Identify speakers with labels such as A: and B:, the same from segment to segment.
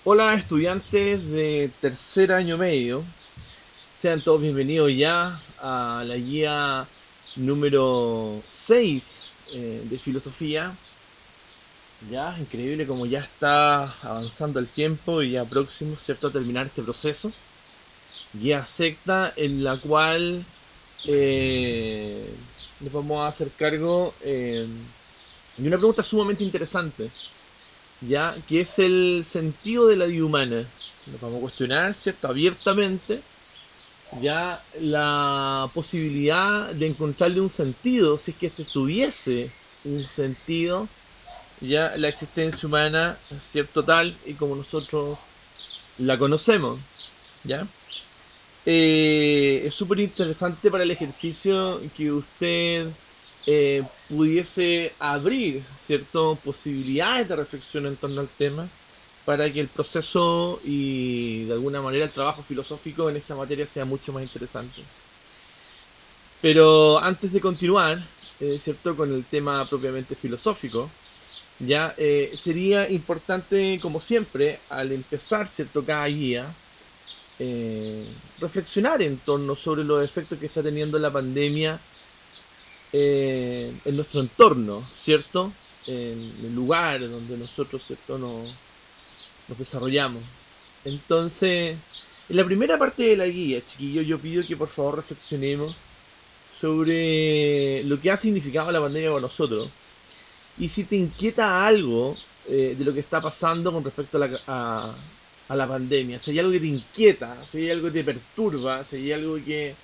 A: Hola estudiantes de tercer año medio, sean todos bienvenidos ya a la guía número 6 de filosofía. Ya, increíble como ya está avanzando el tiempo y ya próximo, ¿cierto?, a terminar este proceso. Guía secta en la cual eh, nos vamos a hacer cargo de una pregunta sumamente interesante, ya que es el sentido de la vida humana. Nos vamos a cuestionar, ¿cierto?, abiertamente, ya la posibilidad de encontrarle un sentido, si es que este tuviese un sentido, ya la existencia humana, ¿cierto?, tal y como nosotros la conocemos, ¿ya? Es súper interesante para el ejercicio que usted pudiese abrir, ¿cierto?, posibilidades de reflexión en torno al tema para que el proceso y de alguna manera el trabajo filosófico en esta materia sea mucho más interesante. Pero antes de continuar, ¿cierto?, con el tema propiamente filosófico, ya sería importante, como siempre, al empezar, ¿cierto?, cada guía, reflexionar en torno sobre los efectos que está teniendo la pandemia en nuestro entorno, ¿cierto? En el lugar donde nosotros, ¿cierto?, nos desarrollamos. Entonces, en la primera parte de la guía, chiquillos, yo pido que por favor reflexionemos sobre lo que ha significado la pandemia para nosotros. Y si te inquieta algo de lo que está pasando con respecto a la pandemia, si hay algo que te inquieta, si hay algo que te perturba, si hay algo que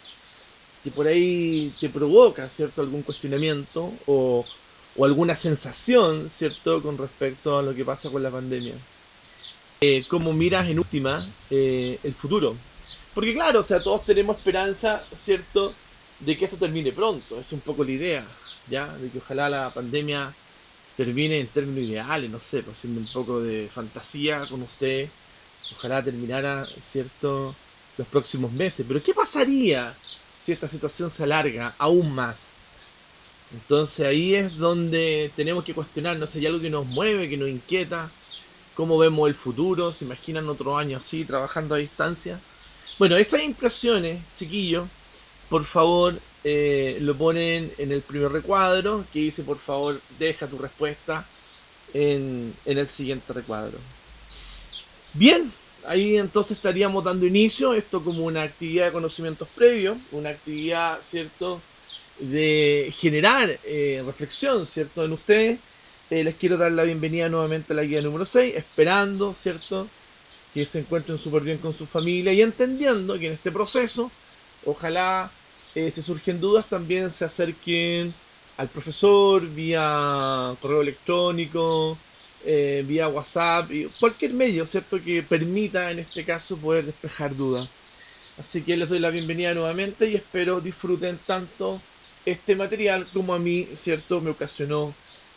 A: por ahí te provoca, ¿cierto?, algún cuestionamiento o alguna sensación, ¿cierto?, con respecto a lo que pasa con la pandemia. ¿Cómo miras en última el futuro? Porque claro, o sea, todos tenemos esperanza, ¿cierto?, de que esto termine pronto. Es un poco la idea, ¿ya? De que ojalá la pandemia termine en términos ideales, no sé, pues haciendo un poco de fantasía con usted. Ojalá terminara, ¿cierto?, los próximos meses. Pero ¿qué pasaría si esta situación se alarga aún más? Entonces ahí es donde tenemos que cuestionarnos si hay algo que nos mueve, que nos inquieta, cómo vemos el futuro, se imaginan otro año así, trabajando a distancia. Bueno, esas impresiones, chiquillos, por favor, lo ponen en el primer recuadro, que dice, por favor, deja tu respuesta en el siguiente recuadro. Bien, ahí entonces estaríamos dando inicio, esto como una actividad de conocimientos previos, una actividad, ¿cierto?, de generar reflexión, ¿cierto?, en ustedes. Les quiero dar la bienvenida nuevamente a la guía número 6, esperando, ¿cierto?, que se encuentren súper bien con su familia y entendiendo que en este proceso, ojalá, si surgen dudas, también se acerquen al profesor vía correo electrónico, vía WhatsApp, y cualquier medio, ¿cierto?, que permita en este caso poder despejar dudas. Así que les doy la bienvenida nuevamente y espero disfruten tanto este material como a mí, ¿cierto?, me ocasionó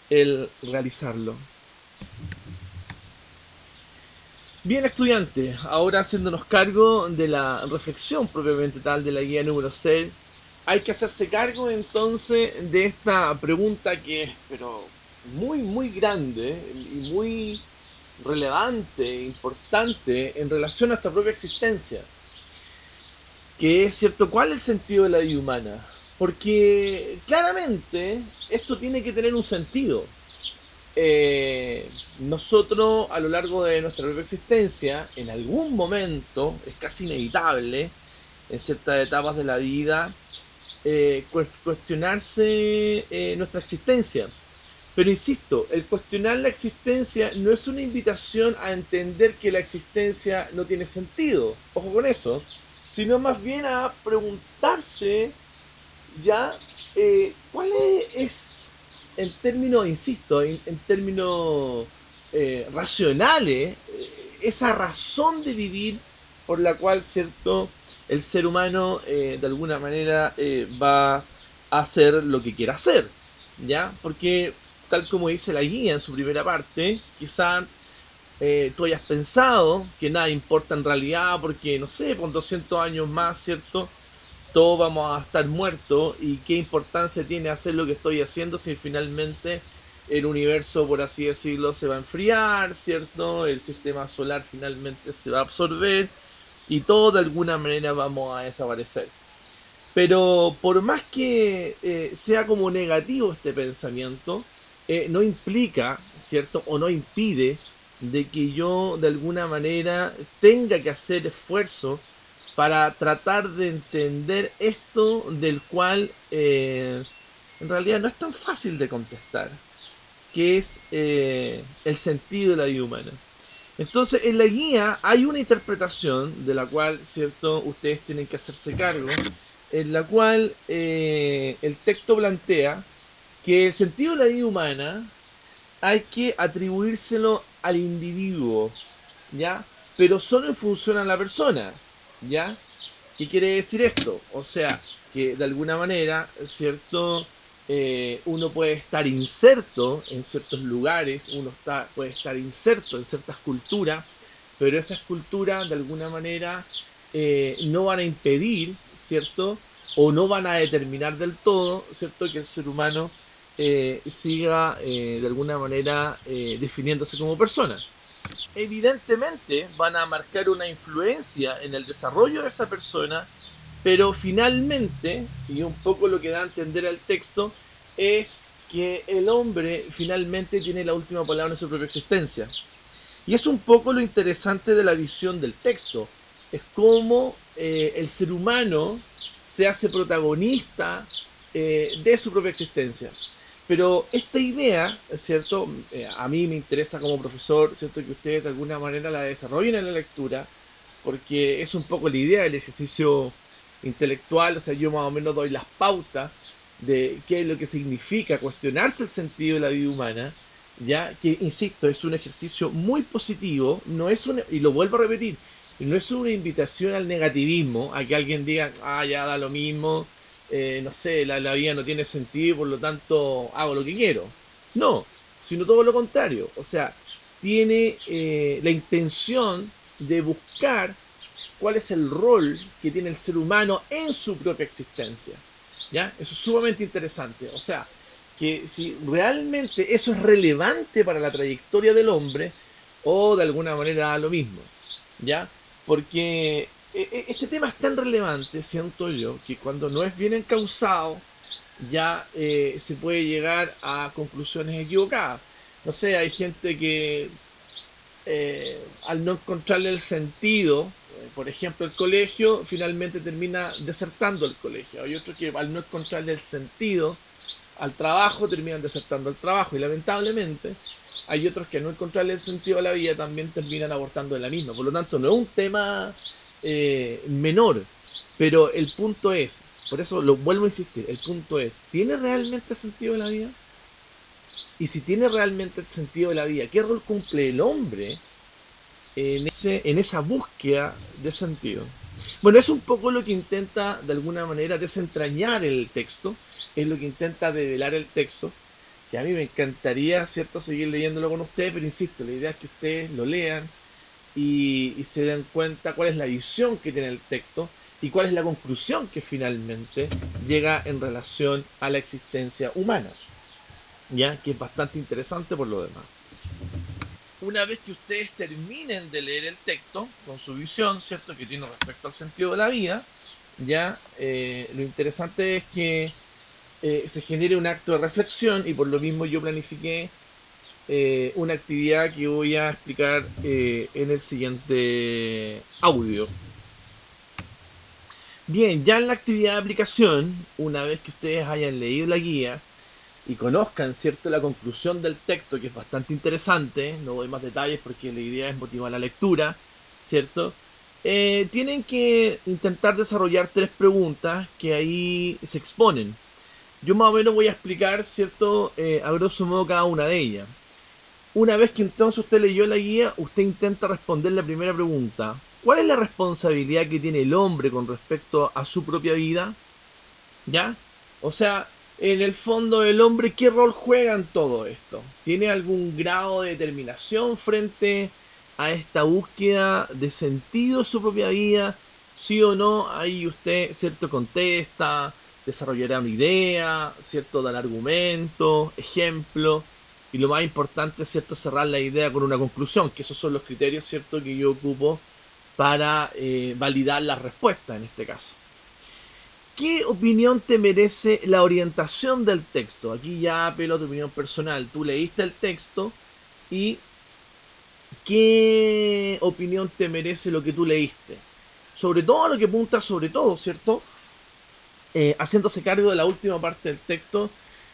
A: el realizarlo. Bien, estudiantes, ahora haciéndonos cargo de la reflexión propiamente tal de la guía número 6, hay que hacerse cargo entonces de esta pregunta que es, pero muy grande y muy relevante, importante en relación a nuestra propia existencia, que es, cierto, ¿cuál es el sentido de la vida humana? Porque claramente esto tiene que tener un sentido. Nosotros a lo largo de nuestra propia existencia, en algún momento, es casi inevitable, en ciertas etapas de la vida, cuestionarse nuestra existencia. Pero insisto, el cuestionar la existencia no es una invitación a entender que la existencia no tiene sentido, ojo con eso, sino más bien a preguntarse ya cuál es en términos, insisto, en términos racionales, esa razón de vivir por la cual, cierto, el ser humano de alguna manera va a hacer lo que quiera hacer, ¿ya? Porque, tal como dice la guía en su primera parte, quizá tú hayas pensado que nada importa en realidad porque, no sé, por 200 años más, ¿cierto?, todos vamos a estar muertos y qué importancia tiene hacer lo que estoy haciendo si finalmente el universo, por así decirlo, se va a enfriar, ¿cierto? El sistema solar finalmente se va a absorber y todo de alguna manera vamos a desaparecer. Pero por más que sea como negativo este pensamiento, no implica, ¿cierto? O no impide de que yo de alguna manera tenga que hacer esfuerzo para tratar de entender esto del cual en realidad no es tan fácil de contestar, que es el sentido de la vida humana. Entonces, en la guía hay una interpretación de la cual, cierto, ustedes tienen que hacerse cargo, en la cual el texto plantea que el sentido de la vida humana hay que atribuírselo al individuo, ¿ya? Pero solo en función a la persona, ¿ya? ¿Qué quiere decir esto? O sea, que de alguna manera, ¿cierto? Uno puede estar inserto en ciertos lugares, puede estar inserto en ciertas culturas, pero esas culturas de alguna manera no van a impedir, ¿cierto? O no van a determinar del todo, ¿cierto? Que el ser humano siga de alguna manera definiéndose como persona. Evidentemente van a marcar una influencia en el desarrollo de esa persona, pero finalmente, y un poco lo que da a entender el texto, es que el hombre finalmente tiene la última palabra en su propia existencia. Y es un poco lo interesante de la visión del texto, es cómo el ser humano se hace protagonista de su propia existencia. Pero esta idea, ¿cierto? A mí me interesa como profesor, ¿cierto? Que ustedes de alguna manera la desarrollen en la lectura, porque es un poco la idea del ejercicio intelectual, o sea, yo más o menos doy las pautas de qué es lo que significa cuestionarse el sentido de la vida humana, ya que, insisto, es un ejercicio muy positivo, no es y lo vuelvo a repetir, y no es una invitación al negativismo, a que alguien diga, ah, ya da lo mismo, no sé, la vida no tiene sentido y por lo tanto hago lo que quiero. No, sino todo lo contrario. O sea, tiene la intención de buscar cuál es el rol que tiene el ser humano en su propia existencia. ¿Ya? Eso es sumamente interesante. O sea, que si realmente eso es relevante para la trayectoria del hombre, o de alguna manera da lo mismo. ¿Ya? Porque este tema es tan relevante, siento yo, que cuando no es bien encauzado, ya se puede llegar a conclusiones equivocadas. No sé, hay gente que al no encontrarle el sentido, por ejemplo, el colegio, finalmente termina desertando el colegio. Hay otros que al no encontrarle el sentido al trabajo, terminan desertando el trabajo. Y lamentablemente, hay otros que al no encontrarle el sentido a la vida, también terminan abortando de la misma. Por lo tanto, no es un tema menor. Pero el punto es, por eso lo vuelvo a insistir, el punto es, ¿tiene realmente sentido la vida? Y si tiene realmente el sentido de la vida, ¿qué rol cumple el hombre en esa búsqueda de sentido? Bueno, es un poco lo que intenta de alguna manera desentrañar el texto, es lo que intenta develar el texto, que a mí me encantaría, ¿cierto?, seguir leyéndolo con ustedes, pero insisto, la idea es que ustedes lo lean y se den cuenta cuál es la visión que tiene el texto y cuál es la conclusión que finalmente llega en relación a la existencia humana, ya que es bastante interesante por lo demás. Una vez que ustedes terminen de leer el texto con su visión, cierto, que tiene respecto al sentido de la vida, ya lo interesante es que se genere un acto de reflexión y por lo mismo yo planifiqué una actividad que voy a explicar en el siguiente audio. Bien, ya en la actividad de aplicación, una vez que ustedes hayan leído la guía y conozcan, ¿cierto?, la conclusión del texto, que es bastante interesante, no doy más detalles porque la idea es motivar la lectura, ¿cierto? Tienen que intentar desarrollar 3 preguntas que ahí se exponen. Yo más o menos voy a explicar, ¿cierto?, a grosso modo cada una de ellas. Una vez que entonces usted leyó la guía, usted intenta responder la primera pregunta. ¿Cuál es la responsabilidad que tiene el hombre con respecto a su propia vida? ¿Ya? O sea, en el fondo el hombre, ¿qué rol juega en todo esto? ¿Tiene algún grado de determinación frente a esta búsqueda de sentido en su propia vida? ¿Sí o no? Ahí usted, ¿cierto?, contesta, desarrollará una idea, ¿cierto?, dan argumentos, ejemplos. y lo más importante, ¿cierto?, cerrar la idea con una conclusión, que esos son los criterios, ¿cierto?, que yo ocupo para validar la respuesta en este caso. ¿Qué opinión te merece la orientación del texto? Aquí ya apelo a tu opinión personal. Tú leíste el texto y ¿qué opinión te merece lo que tú leíste? Sobre todo lo que apunta, sobre todo, ¿cierto? Haciéndose cargo de la última parte del texto,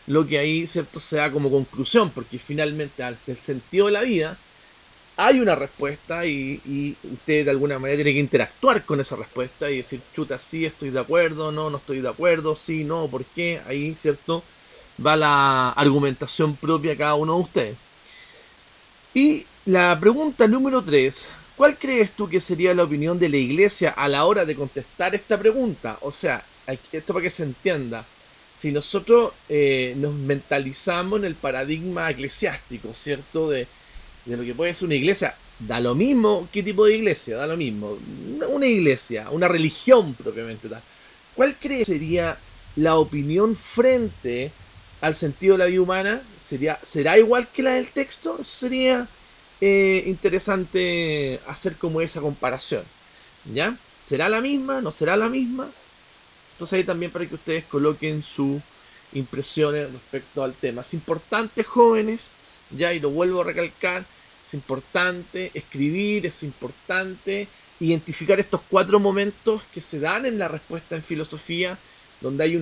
A: lo que ahí, ¿cierto?, se da como conclusión, porque finalmente, ante el sentido de la vida, hay una respuesta y usted de alguna manera tiene que interactuar con esa respuesta y decir, chuta, sí, estoy de acuerdo, no, no estoy de acuerdo, sí, no, ¿por qué? Ahí, ¿cierto?, va la argumentación propia a cada uno de ustedes. Y la pregunta número 3, ¿cuál crees tú que sería la opinión de la Iglesia a la hora de contestar esta pregunta? O sea, esto para que se entienda, si nosotros nos mentalizamos en el paradigma eclesiástico, ¿cierto?, de lo que puede ser una iglesia, da lo mismo qué tipo de iglesia, da lo mismo, una iglesia, una religión propiamente tal. ¿Cuál crees sería la opinión frente al sentido de la vida humana? ¿Será igual que la del texto? Sería interesante hacer como esa comparación, ¿ya? ¿Será la misma? ¿No será la misma? Entonces ahí también para que ustedes coloquen sus impresiones respecto al tema. Es importante, jóvenes, ya, y lo vuelvo a recalcar, es importante escribir, es importante identificar estos 4 momentos que se dan en la respuesta en filosofía, donde hay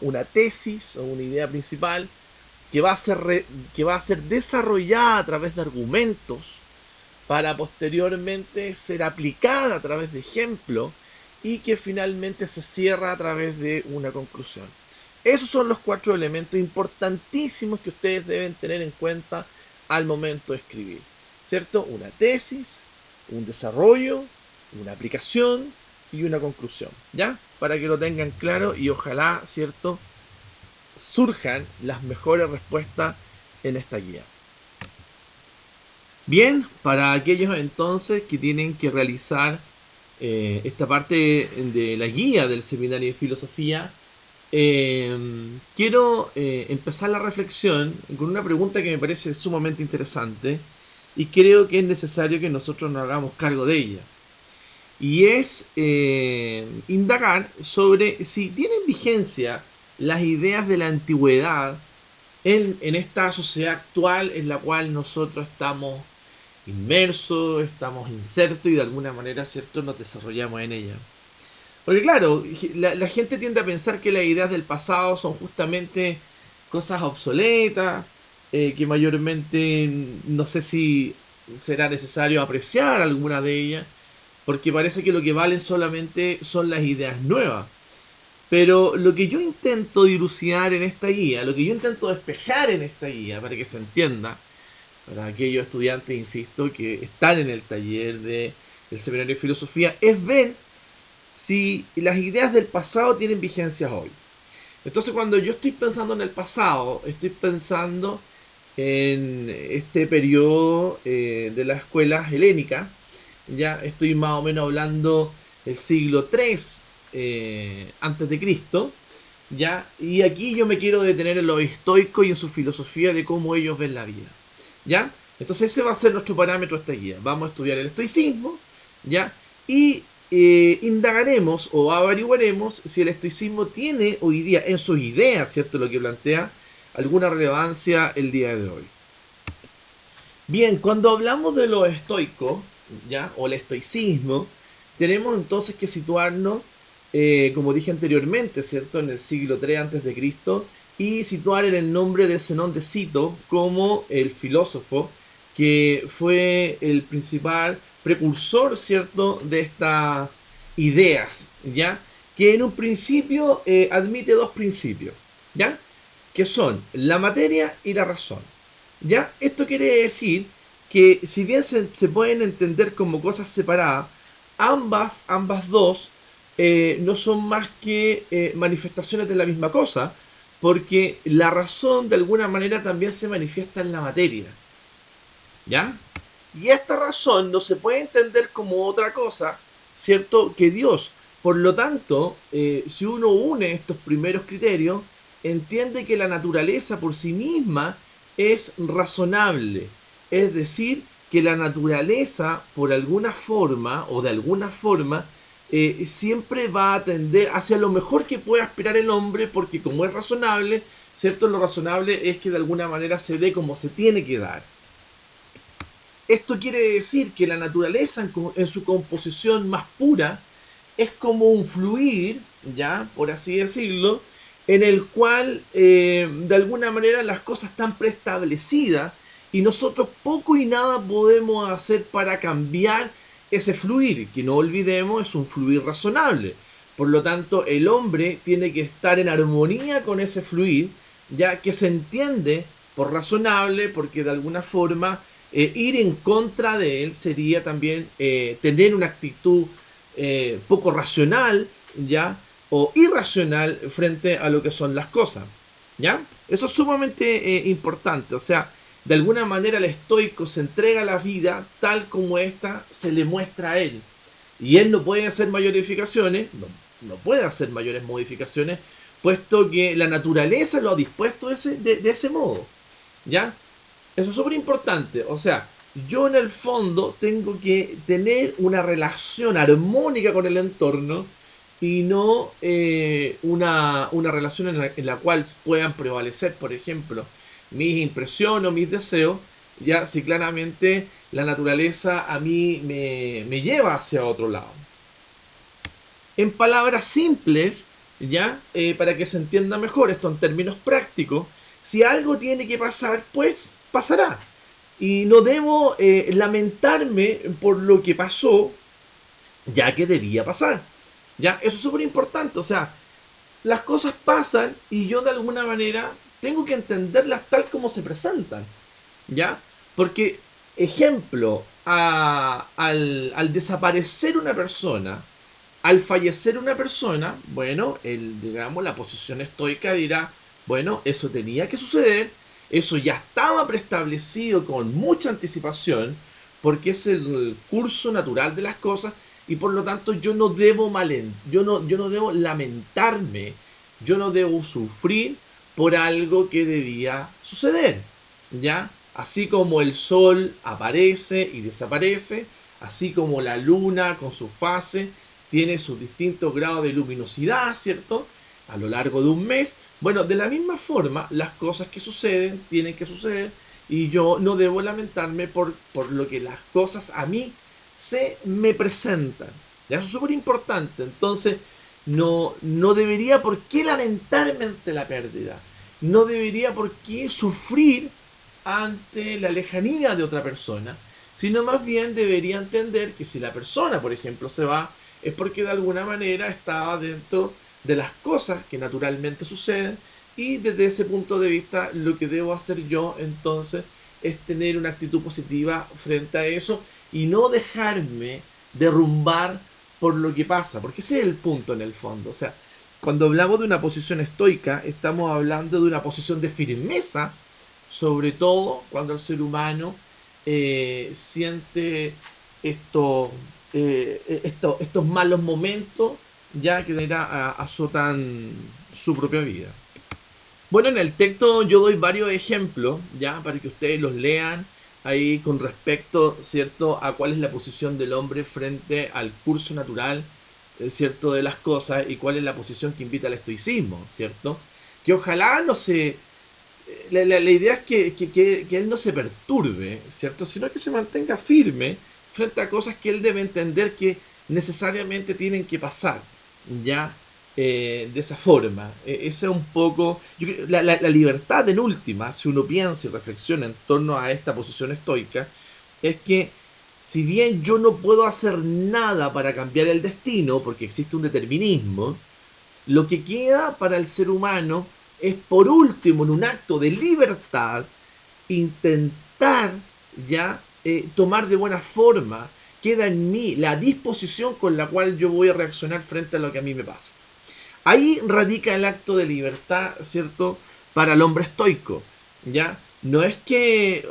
A: una tesis o una idea principal que va a ser desarrollada a través de argumentos para posteriormente ser aplicada a través de ejemplos y que finalmente se cierra a través de una conclusión. Esos son los 4 elementos importantísimos que ustedes deben tener en cuenta al momento de escribir, ¿cierto? Una tesis, un desarrollo, una aplicación y una conclusión, ¿ya? Para que lo tengan claro y ojalá, ¿cierto?, surjan las mejores respuestas en esta guía. Bien, para aquellos entonces que tienen que realizar esta parte de la guía del seminario de filosofía, quiero empezar la reflexión con una pregunta que me parece sumamente interesante y creo que es necesario que nosotros nos hagamos cargo de ella. Y es indagar sobre si tienen vigencia las ideas de la antigüedad en esta sociedad actual en la cual nosotros estamos inmersos, estamos insertos y de alguna manera, ¿cierto?, nos desarrollamos en ella. Porque claro, la gente tiende a pensar que las ideas del pasado son justamente cosas obsoletas, que mayormente no sé si será necesario apreciar alguna de ellas, porque parece que lo que valen solamente son las ideas nuevas. Pero lo que yo intento dilucidar en esta guía, lo que yo intento despejar en esta guía, para que se entienda, para aquellos estudiantes, insisto, que están en el taller del seminario de filosofía, es ver si las ideas del pasado tienen vigencias hoy. Entonces cuando yo estoy pensando en el pasado, estoy pensando en este periodo de la escuela helénica, ya estoy más o menos hablando del siglo III antes de Cristo, ya, y aquí yo me quiero detener en los estoicos y en su filosofía de cómo ellos ven la vida, ya. Entonces ese va a ser nuestro parámetro esta guía. Vamos a estudiar el estoicismo, ya, y indagaremos o averiguaremos si el estoicismo tiene hoy día en sus ideas, cierto, lo que plantea, alguna relevancia el día de hoy. Bien, cuando hablamos de los estoicos, ¿ya?, o el estoicismo, tenemos entonces que situarnos, como dije anteriormente, ¿cierto?, en el siglo III antes de Cristo, y situar en el nombre de Zenón de Cito como el filósofo que fue el principal precursor, ¿cierto?, de estas ideas, ¿ya?, que en un principio admite 2 principios, ¿ya?, que son la materia y la razón. ¿Ya? Esto quiere decir que si bien se pueden entender como cosas separadas, ambas dos no son más que manifestaciones de la misma cosa, porque la razón de alguna manera también se manifiesta en la materia. ¿Ya? Y esta razón no se puede entender como otra cosa, ¿cierto?, que Dios. Por lo tanto, si uno une estos primeros criterios, entiende que la naturaleza por sí misma es razonable, es decir, que la naturaleza, por alguna forma o de alguna forma, siempre va a tender hacia lo mejor que puede aspirar el hombre, porque como es razonable, ¿cierto? Lo razonable es que de alguna manera se dé como se tiene que dar. Esto quiere decir que la naturaleza en su composición más pura es como un fluir, ya, por así decirlo, en el cual de alguna manera las cosas están preestablecidas y nosotros poco y nada podemos hacer para cambiar ese fluir, que no olvidemos es un fluir razonable. Por lo tanto, el hombre tiene que estar en armonía con ese fluir, ya que se entiende por razonable, porque de alguna forma ir en contra de él sería también tener una actitud poco racional, ya, o irracional frente a lo que son las cosas, ya. Eso es sumamente importante. O sea, de alguna manera el estoico se entrega a la vida tal como ésta se le muestra a él, y él no puede hacer modificaciones, no puede hacer mayores modificaciones, puesto que la naturaleza lo ha dispuesto de ese modo, ¿ya? Eso es súper importante. O sea, yo en el fondo tengo que tener una relación armónica con el entorno y no una relación en la cual puedan prevalecer, por ejemplo, mis impresiones o mis deseos, ya si claramente la naturaleza a mí me lleva hacia otro lado. En palabras simples, ya para que se entienda mejor esto en términos prácticos, si algo tiene que pasar, pues pasará. Y no debo lamentarme por lo que pasó, ya que debía pasar. Ya, eso es súper importante. O sea, las cosas pasan y yo de alguna manera tengo que entenderlas tal como se presentan. ¿Ya? Porque, ejemplo, al desaparecer una persona, al fallecer una persona, bueno, digamos, la posición estoica dirá, bueno, eso tenía que suceder, eso ya estaba preestablecido con mucha anticipación, porque es el curso natural de las cosas, y por lo tanto yo no debo lamentarme, yo no debo sufrir por algo que debía suceder, ¿ya? Así como el sol aparece y desaparece, así como la luna con sus fases tiene sus distintos grados de luminosidad, ¿cierto? A lo largo de un mes. Bueno, de la misma forma, las cosas que suceden tienen que suceder y yo no debo lamentarme por lo que las cosas a mí se me presentan. ¿Ya? Eso es súper importante. Entonces, no debería por qué lamentarme ante la pérdida. No debería por qué sufrir ante la lejanía de otra persona, sino más bien debería entender que si la persona, por ejemplo, se va, es porque de alguna manera estaba dentro de las cosas que naturalmente suceden, y desde ese punto de vista lo que debo hacer yo entonces es tener una actitud positiva frente a eso y no dejarme derrumbar por lo que pasa, porque ese es el punto en el fondo. O sea, cuando hablamos de una posición estoica, estamos hablando de una posición de firmeza, sobre todo cuando el ser humano siente esto, estos malos momentos ya que azotan su propia vida. Bueno, en el texto yo doy varios ejemplos ya para que ustedes los lean ahí con respecto, cierto, a cuál es la posición del hombre frente al curso natural, cierto, de las cosas, y cuál es la posición que invita al estoicismo, cierto, que ojalá no se la idea es que él no se perturbe, ¿cierto? Sino que se mantenga firme frente a cosas que él debe entender que necesariamente tienen que pasar, ¿ya? De esa forma. Esa es un poco... la libertad en última, si uno piensa y reflexiona en torno a esta posición estoica, es que si bien yo no puedo hacer nada para cambiar el destino, porque existe un determinismo, lo que queda para el ser humano es, por último, en un acto de libertad, intentar ya tomar de buena forma, queda en mí la disposición con la cual yo voy a reaccionar frente a lo que a mí me pasa. Ahí radica el acto de libertad, ¿cierto? Para el hombre estoico, ¿ya? No es que,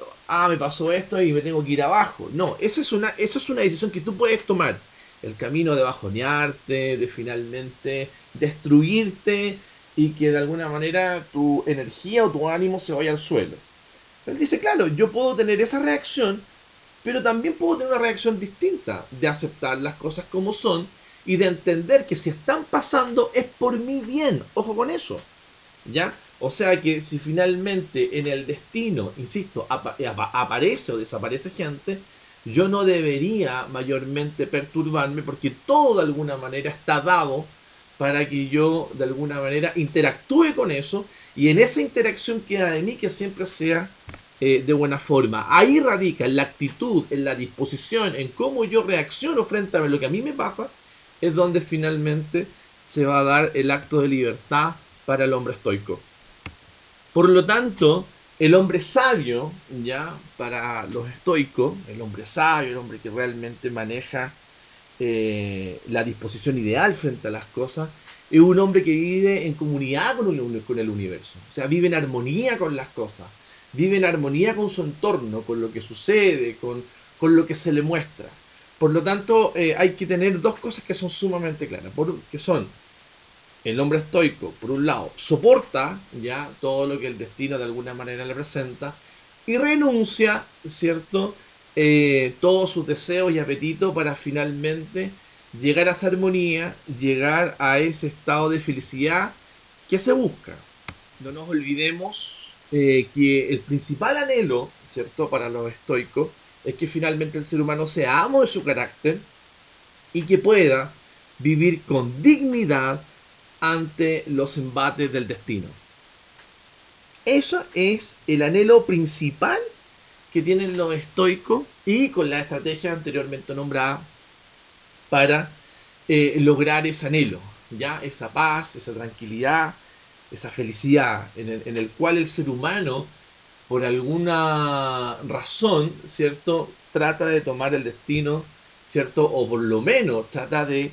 A: me pasó esto y me tengo que ir abajo. No, eso es una decisión que tú puedes tomar. El camino de bajonearte, de finalmente destruirte y que de alguna manera tu energía o tu ánimo se vaya al suelo. Él dice, claro, yo puedo tener esa reacción, pero también puedo tener una reacción distinta, de aceptar las cosas como son y de entender que si están pasando es por mi bien. Ojo con eso, ¿ya? O sea que si finalmente en el destino, insisto, aparece o desaparece gente, yo no debería mayormente perturbarme porque todo de alguna manera está dado para que yo de alguna manera interactúe con eso y en esa interacción queda de mí que siempre sea de buena forma. Ahí radica en la actitud, en la disposición, en cómo yo reacciono frente a lo que a mí me pasa, es donde finalmente se va a dar el acto de libertad para el hombre estoico. Por lo tanto, el hombre sabio, ya para los estoicos, el hombre sabio, el hombre que realmente maneja la disposición ideal frente a las cosas, es un hombre que vive en comunidad con el universo, o sea, vive en armonía con las cosas, vive en armonía con su entorno, con lo que sucede, con lo que se le muestra. Por lo tanto, hay que tener dos cosas que son sumamente claras, que son el hombre estoico, por un lado, soporta ya todo lo que el destino de alguna manera le presenta y renuncia, ¿cierto? Todos sus deseos y apetitos para finalmente llegar a esa armonía, llegar a ese estado de felicidad que se busca. No nos olvidemos que el principal anhelo, ¿cierto?, para los estoicos es que finalmente el ser humano sea amo de su carácter y que pueda vivir con dignidad ante los embates del destino. Eso es el anhelo principal que tienen los estoicos y con la estrategia anteriormente nombrada para lograr ese anhelo, ya esa paz, esa tranquilidad, esa felicidad en el cual el ser humano por alguna razón, ¿cierto?, trata de tomar el destino, ¿cierto?, o por lo menos trata de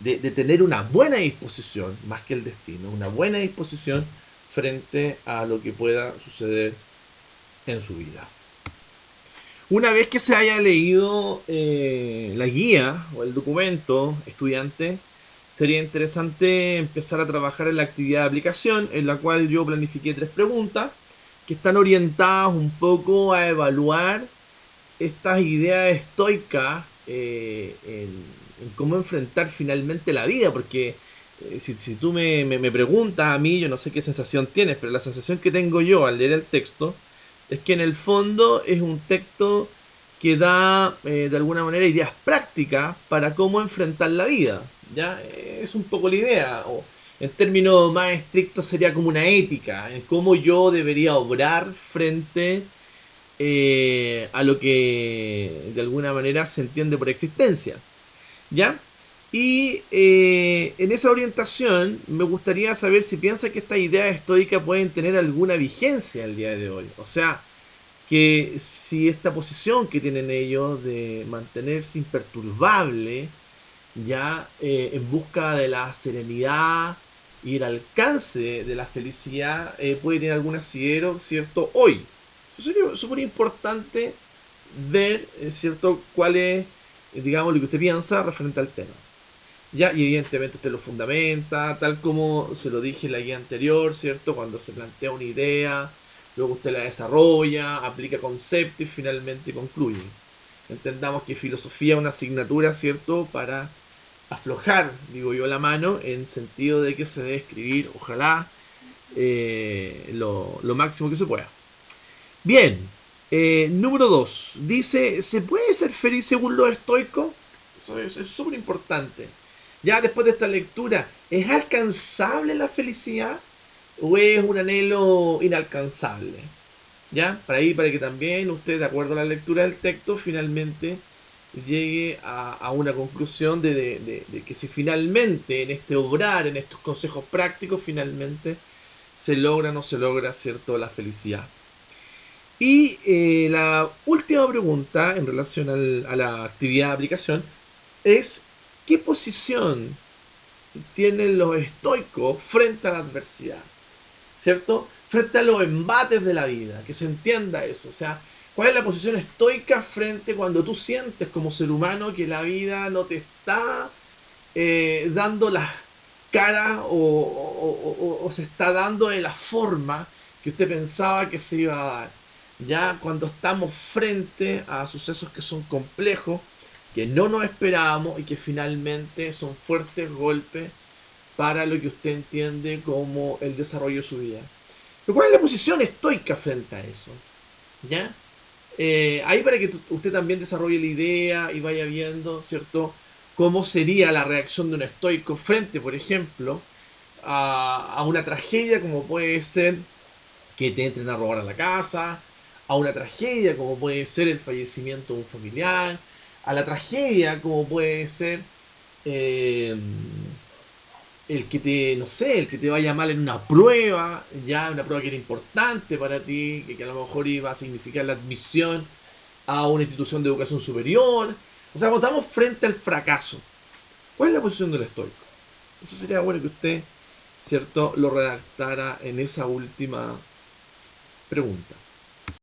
A: tener una buena disposición, más que el destino, una buena disposición frente a lo que pueda suceder en su vida. Una vez que se haya leído la guía o el documento estudiante, sería interesante empezar a trabajar en la actividad de aplicación, en la cual yo planifiqué 3 preguntas que están orientadas un poco a evaluar estas ideas estoicas en cómo enfrentar finalmente la vida, porque si tú me preguntas a mí, yo no sé qué sensación tienes, pero la sensación que tengo yo al leer el texto es que en el fondo es un texto que da de alguna manera ideas prácticas para cómo enfrentar la vida. ¿Ya? Es un poco la idea, o en términos más estrictos sería como una ética, en cómo yo debería obrar frente a lo que de alguna manera se entiende por existencia. ¿Ya? Y en esa orientación me gustaría saber si piensa que estas ideas estoicas pueden tener alguna vigencia el día de hoy. O sea, que si esta posición que tienen ellos de mantenerse imperturbable, ya en busca de la serenidad y el alcance de la felicidad, puede tener algún asidero, ¿cierto? Hoy. Eso sería súper importante ver, ¿cierto?, cuál es, digamos, lo que usted piensa referente al tema. Ya, y evidentemente usted lo fundamenta, tal como se lo dije en la guía anterior, ¿cierto? Cuando se plantea una idea, luego usted la desarrolla, aplica conceptos y finalmente concluye. Entendamos que filosofía es una asignatura, ¿cierto?, para aflojar, digo yo, la mano, en sentido de que se debe escribir, ojalá, lo máximo que se pueda. Bien, número 2. Dice, ¿se puede ser feliz según los estoicos? Eso es súper importante. Ya después de esta lectura, ¿es alcanzable la felicidad o es un anhelo inalcanzable? ¿Ya? Para que también usted, de acuerdo a la lectura del texto, finalmente llegue a una conclusión de que si finalmente en este obrar, en estos consejos prácticos, finalmente se logra o no se logra, ¿cierto?, la felicidad. Y la última pregunta en relación a la actividad de aplicación es ¿qué posición tienen los estoicos frente a la adversidad? ¿Cierto? Frente a los embates de la vida, que se entienda eso. O sea, ¿cuál es la posición estoica frente cuando tú sientes como ser humano que la vida no te está dando las caras o se está dando de la forma que usted pensaba que se iba a dar? ya cuando estamos frente a sucesos que son complejos, que no nos esperábamos y que finalmente son fuertes golpes para lo que usted entiende como el desarrollo de su vida. Pero ¿cuál es la posición estoica frente a eso? ¿Ya? Ahí para que usted también desarrolle la idea y vaya viendo, ¿cierto? Cómo sería la reacción de un estoico frente, por ejemplo, a una tragedia como puede ser que te entren a robar a la casa, a una tragedia como puede ser el fallecimiento de un familiar, a la tragedia como puede ser eh, el que te, no sé, el que te vaya mal en una prueba, ya una prueba que era importante para ti, que a lo mejor iba a significar la admisión a una institución de educación superior. O sea, cuando estamos frente al fracaso, ¿cuál es la posición del estoico? Eso sería bueno que usted, ¿cierto?, lo redactara en esa última pregunta.